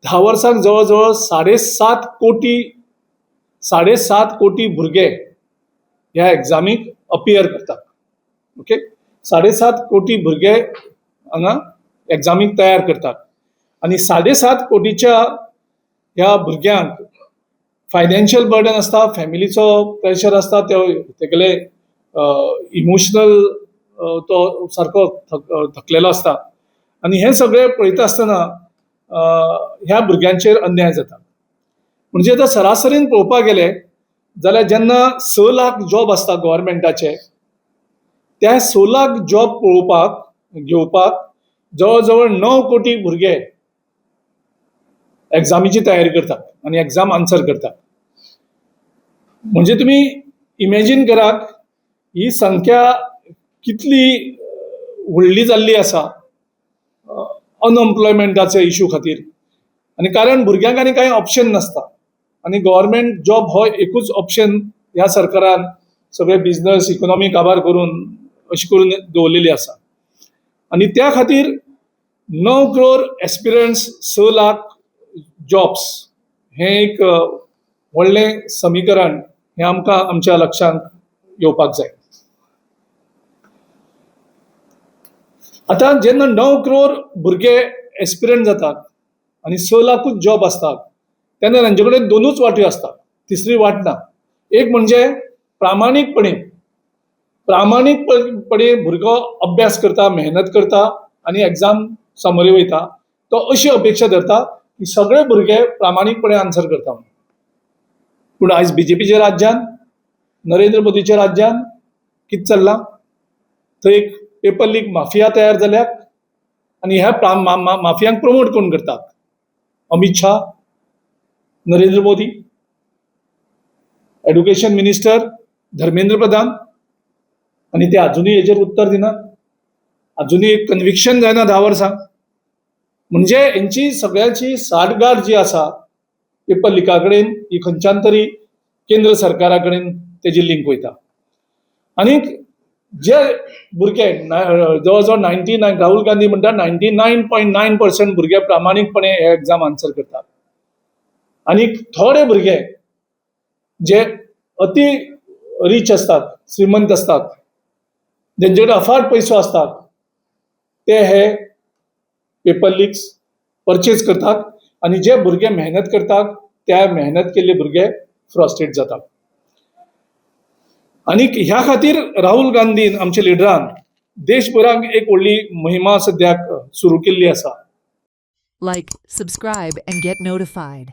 10 वर्सांक जवळ जवळ 7.5 कोटी भुरगे ह्या एग्जामीक अपियर करतात. ओके, 7.5 कोटी भुरगे हांगा एग्जामीक तयार करतात आणि 7.5 कोटीच्या ह्या भुरग्यांक फायनान्शियल बर्डन असता, फॅमिलीचो प्रेशर असता, तेगेले इमोशनल तो सारको थकलेलो असता आणि हे सगळे पळयता आसतना ह्या भुरग्यांचेर अन्याय जाता. म्हणजे आतां सरासरीन पळोवपाक गेले जाल्यार जेन्ना 6 लाख जॉब असता गव्हर्मेंटाचे, त्या 6 लाख जॉब घेवपाक जवळ जवळ 9 कोटी भुरगे एग्जामीची तयारी करतात आणि एग्जाम आन्सर करतात. म्हणजे तुम्ही इमॅजिन करात ही संख्या कितली व्हडली जाल्ली आसा अनएम्प्लॉयमेंटाच्या इश्यू खातीर. आणि कारण भुरग्यांक आनी कांय ऑप्शन नासता आणि गव्हर्मेंट जॉब हो एकूच ऑप्शन ह्या सरकारान सगळे बिझनस इकॉनॉमी काबार करून अशी करून दवरलेली आसा. आणि त्या खातीर 9 करोड एस्पिरंट्स, 6 लाख जॉब्स हे एक व्हडलें समीकरण हे आमकां आमच्या लक्षांत येवपाक जाय. आतां जेन्ना 9 करोड भुरगे एस्पिरंट जातात आणि 6 लाखूच जॉब असतात तेन्ना तांचे कडेन 2च वाटी असतात, तिसरी वाट ना. एक म्हणजे प्रामाणीकपणे भुरगो अभ्यास करता, मेहनत करता आणि एग्जाम सामोरे वयता. तो अशी अपेक्षा धरता की सगळे भुरगे प्रामाणीकपणे आन्सर करता. पूण आयज बीजेपीच्या राज्यान, नरेंद्र मोदीच्या राज्यान कितें चल्लां? थंय एक पेपर लीक माफिया तयार जाल्यात आणि ह्या माफियांक प्रमोट कोण करतात? अमित शाह, नरेंद्र मोदी, एड्युकेशन मिनिस्टर धर्मेंद्र प्रधान, आणि ते अजूनही हेजेर उत्तर दिनात. अजूनही कन्विक्शन जायना 10 वर्सां. म्हणजे यांची सगळ्यांची साठगांठ जी आसा पेपर लिका कडेन ही खंयच्यान तरी केंद्र सरकारा कडेन तेजी लिंक वयता. आणि जे भुरगे जवळ जवळ 99, राहुल गांधी म्हणटा 99.9% भुरगे प्रामाणीकपणे हे एग्जाम आन्सर करतात. आणि थोडे भुरगे जे अति रिच असतात, श्रीमंत असतात, जेंचे कडेन अफाट पैसो असतात, ते हे पेपर लीक्स परचेज करतात आणि जे भुरगे मेहनत करतात त्या मेहनत केल्ले भुरगे फ्रस्ट्रेट जातात. आणि ह्या खातीर राहुल गांधीन, आमच्या लिडरान, देशभराक एक व्हडली मोहिमा सद्याक सुरू केल्ली आसा. Like, subscribe and get notified.